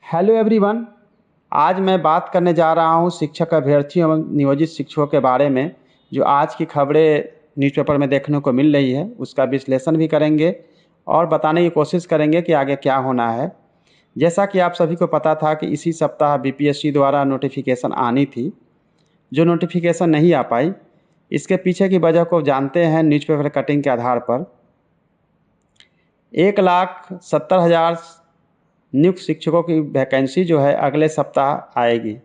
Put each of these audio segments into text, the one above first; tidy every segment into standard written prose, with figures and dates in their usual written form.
Hello everyone. आज मैं बात करने जा रहा हूं शिक्षक अभ्यर्थियों एवं नियोजित शिक्षकों के बारे में, जो आज की खबरें न्यूज़पेपर में देखने को मिल रही है। उसका विश्लेषण भी करेंगे और बताने की कोशिश करेंगे कि आगे क्या होना है। जैसा कि आप सभी को पता था कि इसी सप्ताह बीपीएससी द्वारा नोटिफिकेशन आनी थी, जो नोटिफिकेशन नहीं आ पाई। इसके पीछे की वजह को जानते हैं न्यूज़पेपर कटिंग के आधार पर। 1,70,000 नियुक्त शिक्षकों की वैकेंसी जो है अगले सप्ताह आएगी।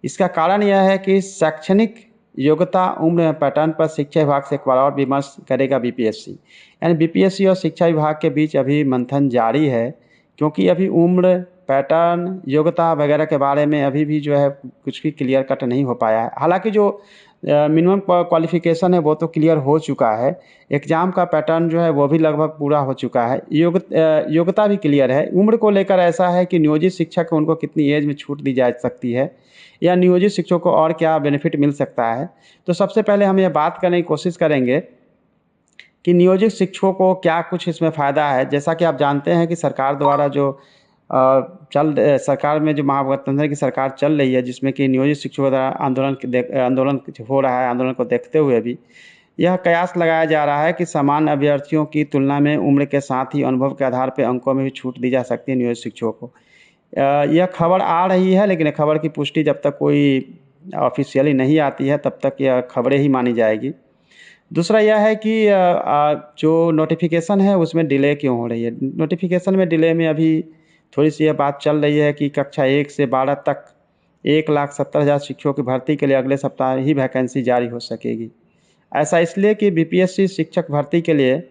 इसका कारण यह है कि शैक्षणिक योग्यता उम्र पैटर्न पर शिक्षा विभाग से एक बार और विमर्श करेगा बीपीएससी। यानी बीपीएससी और शिक्षा विभाग के बीच अभी मंथन जारी है, क्योंकि अभी उम्र पैटर्न योग्यता वगैरह के बारे में अभी भी जो है कुछ भी क्लियर कट नहीं हो पाया है। हालांकि जो मिनिमम क्वालिफिकेशन है वो तो क्लियर हो चुका है। एग्ज़ाम का पैटर्न जो है वो भी लगभग पूरा हो चुका है। योग्यता भी क्लियर है। उम्र को लेकर ऐसा है कि नियोजित शिक्षक उनको कितनी एज में छूट दी जा सकती है या नियोजित शिक्षकों को और क्या बेनिफिट मिल सकता है। तो सबसे पहले हम ये बात करने की कोशिश करेंगे कि नियोजित शिक्षकों को क्या कुछ इसमें फ़ायदा है। जैसा कि आप जानते हैं कि सरकार द्वारा जो सरकार में जो महागठबंधन की सरकार चल रही है, जिसमें कि नियोजित शिक्षकों द्वारा आंदोलन हो रहा है। आंदोलन को देखते हुए भी यह कयास लगाया जा रहा है कि समान अभ्यर्थियों की तुलना में उम्र के साथ ही अनुभव के आधार पर अंकों में भी छूट दी जा सकती है नियोजित शिक्षकों को। यह खबर आ रही है, लेकिन खबर की पुष्टि जब तक कोई ऑफिशियली नहीं आती है तब तक यह खबरें ही मानी जाएगी। दूसरा यह है कि जो नोटिफिकेशन है उसमें डिले क्यों हो रही है। नोटिफिकेशन में डिले में अभी थोड़ी सी यह बात चल रही है कि कक्षा 1 से 12 तक 1,70,000 शिक्षकों की भर्ती के लिए अगले सप्ताह ही वैकेंसी जारी हो सकेगी। ऐसा इसलिए कि बीपीएससी शिक्षक भर्ती के लिए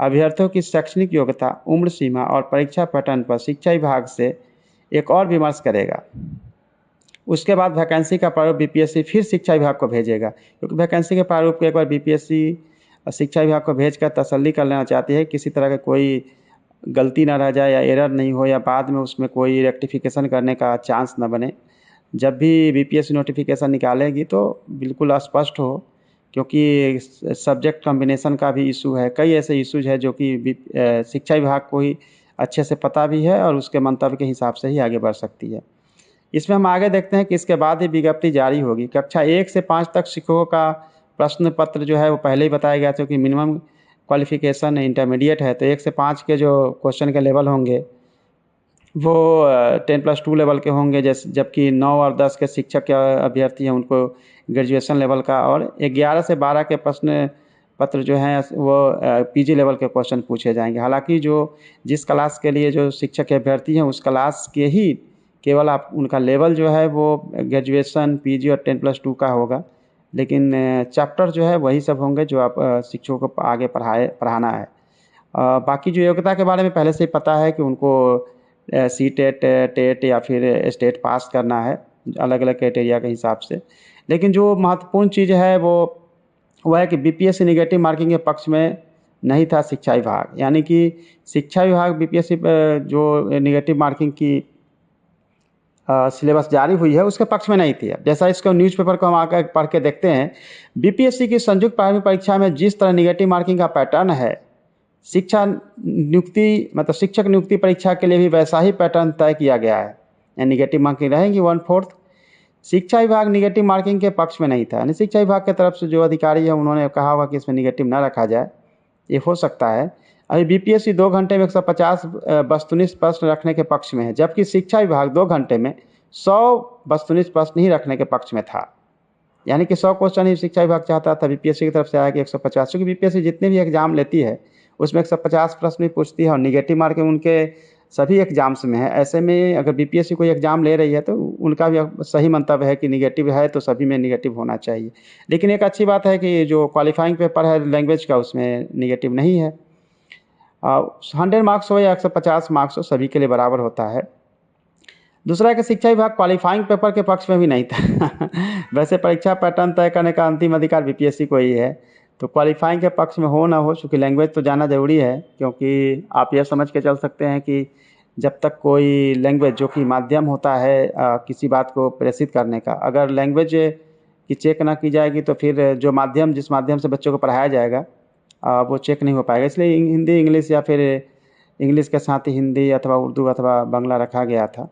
अभ्यर्थियों की शैक्षणिक योग्यता, उम्र सीमा और परीक्षा पैटर्न पर शिक्षा विभाग से एक और विमर्श करेगा। उसके बाद वैकेंसी का प्रारूप बीपीएससी फिर शिक्षा विभाग को भेजेगा, क्योंकि वैकेंसी के प्रारूप को एक बार बीपीएससी शिक्षा विभाग को भेजकर तसल्ली कर लेना चाहती है, किसी तरह का कोई गलती ना रह जाए या एरर नहीं हो या बाद में उसमें कोई रेक्टिफिकेशन करने का चांस न बने। जब भी बीपीएससी नोटिफिकेशन निकालेगी तो बिल्कुल स्पष्ट हो, क्योंकि सब्जेक्ट कॉम्बिनेशन का भी इशू है। कई ऐसे इशूज है जो कि शिक्षा विभाग को ही अच्छे से पता भी है और उसके मंतव्य के हिसाब से ही आगे बढ़ सकती है। इसमें हम आगे देखते हैं कि इसके बाद ही विज्ञप्ति जारी होगी। कक्षा 1 से 5 तक शिक्षकों का प्रश्न पत्र जो है वो पहले ही बताया गया था कि मिनिमम क्वालिफिकेशन इंटरमीडिएट है, तो 1 से 5 के जो क्वेश्चन के लेवल होंगे वो 10+2 लेवल के होंगे, जबकि 9 और 10 के शिक्षक के अभ्यर्थी हैं उनको ग्रेजुएशन लेवल का, और 11 से 12 के प्रश्न पत्र जो हैं वो पीजी लेवल के क्वेश्चन पूछे जाएंगे। हालांकि जो जिस क्लास के लिए जो शिक्षक के अभ्यर्थी हैं उस क्लास के ही केवल आप उनका लेवल जो है वो ग्रेजुएशन, पीजी और 10+2 का होगा, लेकिन चैप्टर जो है वही सब होंगे जो आप शिक्षकों को आगे पढ़ाना है। बाकी जो योग्यता के बारे में पहले से ही पता है कि उनको सीटेट, टेट या फिर स्टेट पास करना है, अलग अलग क्राइटेरिया के हिसाब से। लेकिन जो महत्वपूर्ण चीज़ है वो है कि बीपीएससी नेगेटिव मार्किंग के पक्ष में नहीं था शिक्षा विभाग। यानी कि शिक्षा विभाग बीपीएससी जो नेगेटिव मार्किंग की सिलेबस जारी हुई है उसके पक्ष में नहीं थी। जैसा इसको न्यूज़पेपर को हम आकर पढ़ के देखते हैं, बीपीएससी की संयुक्त प्रारंभिक परीक्षा में जिस तरह नेगेटिव मार्किंग का पैटर्न है, शिक्षक नियुक्ति परीक्षा के लिए भी वैसा ही पैटर्न तय किया गया है। नेगेटिव मार्किंग रहेंगी 1/4। शिक्षा विभाग नेगेटिव मार्किंग के पक्ष में नहीं था। यानी शिक्षा विभाग की तरफ से जो अधिकारी है उन्होंने कहा हुआ कि इसमें नेगेटिव ना रखा जाए, ये हो सकता है। अभी बीपीएससी 2 घंटे में 150 वस्तुनिष्ठ प्रश्न रखने के पक्ष में है, जबकि शिक्षा विभाग 2 घंटे में 100 वस्तुनिष्ठ प्रश्न ही रखने के पक्ष में था। यानी कि 100 क्वेश्चन ही शिक्षा विभाग चाहता था, बीपीएससी की तरफ से आया कि 150, क्योंकि बीपीएससी जितने भी एग्जाम लेती है उसमें 150 प्रश्न भी पूछती है और निगेटिव मार्किंग उनके सभी एग्जाम्स में है। ऐसे में अगर बीपीएससी कोई एग्जाम ले रही है तो उनका भी सही मंतव्य है कि निगेटिव है तो सभी में निगेटिव होना चाहिए। लेकिन एक अच्छी बात है कि जो क्वालिफाइंग पेपर है लैंग्वेज का उसमें निगेटिव नहीं है। 100 मार्क्स हो या 150 मार्क्स हो, सभी के लिए बराबर होता है। दूसरा कि शिक्षा विभाग क्वालिफाइंग पेपर के पक्ष में भी नहीं था। वैसे परीक्षा पैटर्न तय करने का अंतिम अधिकार बीपीएससी को ही है, तो क्वालिफाइंग के पक्ष में हो ना हो, चूँकि लैंग्वेज तो जाना ज़रूरी है, क्योंकि आप यह समझ के चल सकते हैं कि जब तक कोई लैंग्वेज जो कि माध्यम होता है किसी बात को प्रेषित करने का, अगर लैंग्वेज की चेक ना की जाएगी तो फिर जो माध्यम जिस माध्यम से बच्चों को पढ़ाया जाएगा वो चेक नहीं हो पाएगा। इसलिए हिंदी इंग्लिश या फिर इंग्लिश के साथ ही हिंदी अथवा उर्दू अथवा बांग्ला रखा गया था।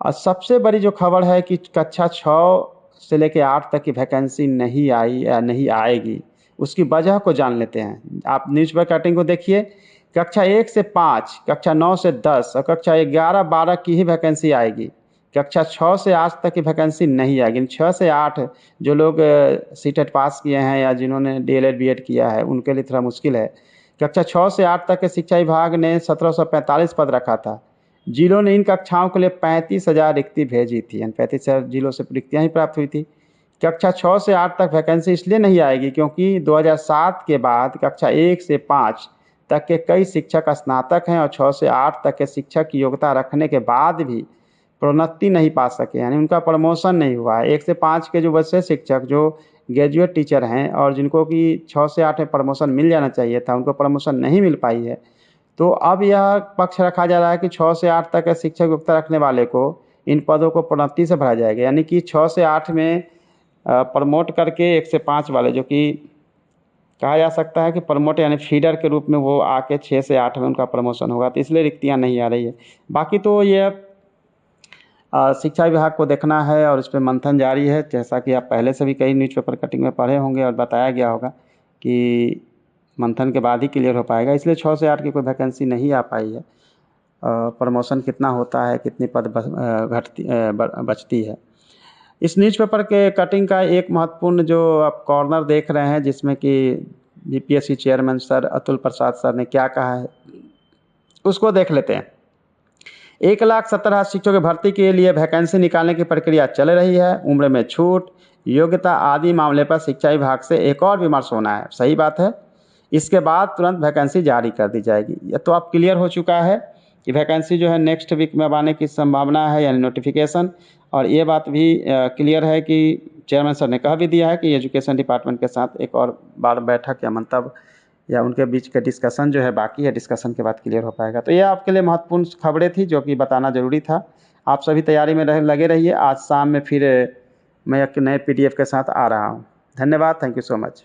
और सबसे बड़ी जो खबर है कि कक्षा 6 से लेके 8 तक की वैकेंसी नहीं आई या नहीं आएगी, उसकी वजह को जान लेते हैं। आप न्यूज़पेपर कटिंग को देखिए, कक्षा 1 से 5, कक्षा 9 से 10 और कक्षा 11-12 की ही वैकेंसी आएगी। कक्षा 6 से 8 तक की वैकेंसी नहीं आएगी। 6 से 8 जो लोग सीटेट पास किए हैं या जिन्होंने डीएलएड बीएड किया है, उनके लिए थोड़ा मुश्किल है। कक्षा 6 से 8 तक के शिक्षा विभाग ने 1745 पद रखा था। जिलों ने इन कक्षाओं के लिए 35,000 रिक्ति भेजी थी, यानी 35,000 जिलों से रिक्तियाँ ही प्राप्त हुई थी। कक्षा 6 से 8 तक वैकेंसी इसलिए नहीं आएगी क्योंकि 2007 के बाद कक्षा 1 से 5 तक के कई शिक्षक स्नातक हैं और 6 से 8 तक के शिक्षक की योग्यता रखने के बाद भी प्रोन्नति नहीं पा सके, यानी उनका प्रमोशन नहीं हुआ है। 1 से 5 के जो बचे शिक्षक जो ग्रेजुएट टीचर हैं और जिनको कि 6 से 8 में प्रमोशन मिल जाना चाहिए था, उनको प्रमोशन नहीं मिल पाई है। तो अब यह पक्ष रखा जा रहा है कि 6 से 8 तक के शिक्षक योग्यता रखने वाले को इन पदों को प्रोन्नति से भरा जाएगा, यानी कि 6 से 8 में प्रमोट करके 1 से 5 वाले, जो कि कहा जा सकता है कि प्रमोट यानी फीडर के रूप में वो आके 6 से 8 में उनका प्रमोशन होगा, तो इसलिए रिक्तियाँ नहीं आ रही है। बाकी तो ये शिक्षा विभाग को देखना है और इस पे मंथन जारी है। जैसा कि आप पहले से भी कई न्यूज़पेपर कटिंग में पढ़े होंगे और बताया गया होगा कि मंथन के बाद ही क्लियर हो पाएगा, इसलिए 6 से 8 की कोई वैकेंसी नहीं आ पाई है। प्रमोशन कितना होता है, कितनी पद बचती है। इस न्यूज़पेपर के कटिंग का एक महत्वपूर्ण जो आप कॉर्नर देख रहे हैं, जिसमें कि BPSC chairman sir Atul Prasad sir ने क्या कहा है, उसको देख लेते हैं। 1,70,000 शिक्षकों की भर्ती के लिए वैकेंसी निकालने की प्रक्रिया चल रही है। उम्र में छूट, योग्यता आदि मामले पर शिक्षा विभाग से एक और विमर्श होना है। सही बात है। इसके बाद तुरंत वैकेंसी जारी कर दी जाएगी। यह तो अब क्लियर हो चुका है कि वैकेंसी जो है नेक्स्ट वीक में अब आने की संभावना है, यानी नोटिफिकेशन। और ये बात भी क्लियर है कि चेयरमैन सर ने कह भी दिया है कि एजुकेशन डिपार्टमेंट के साथ एक और बार बैठक या मंतव्य या उनके बीच का डिस्कशन जो है बाकी है, डिस्कशन के बाद क्लियर हो पाएगा। तो ये आपके लिए महत्वपूर्ण खबरें थी जो कि बताना ज़रूरी था। आप सभी तैयारी में लगे रहिए। आज शाम में फिर मैं एक नए PDF के साथ आ रहा हूँ। धन्यवाद। Thank you so much.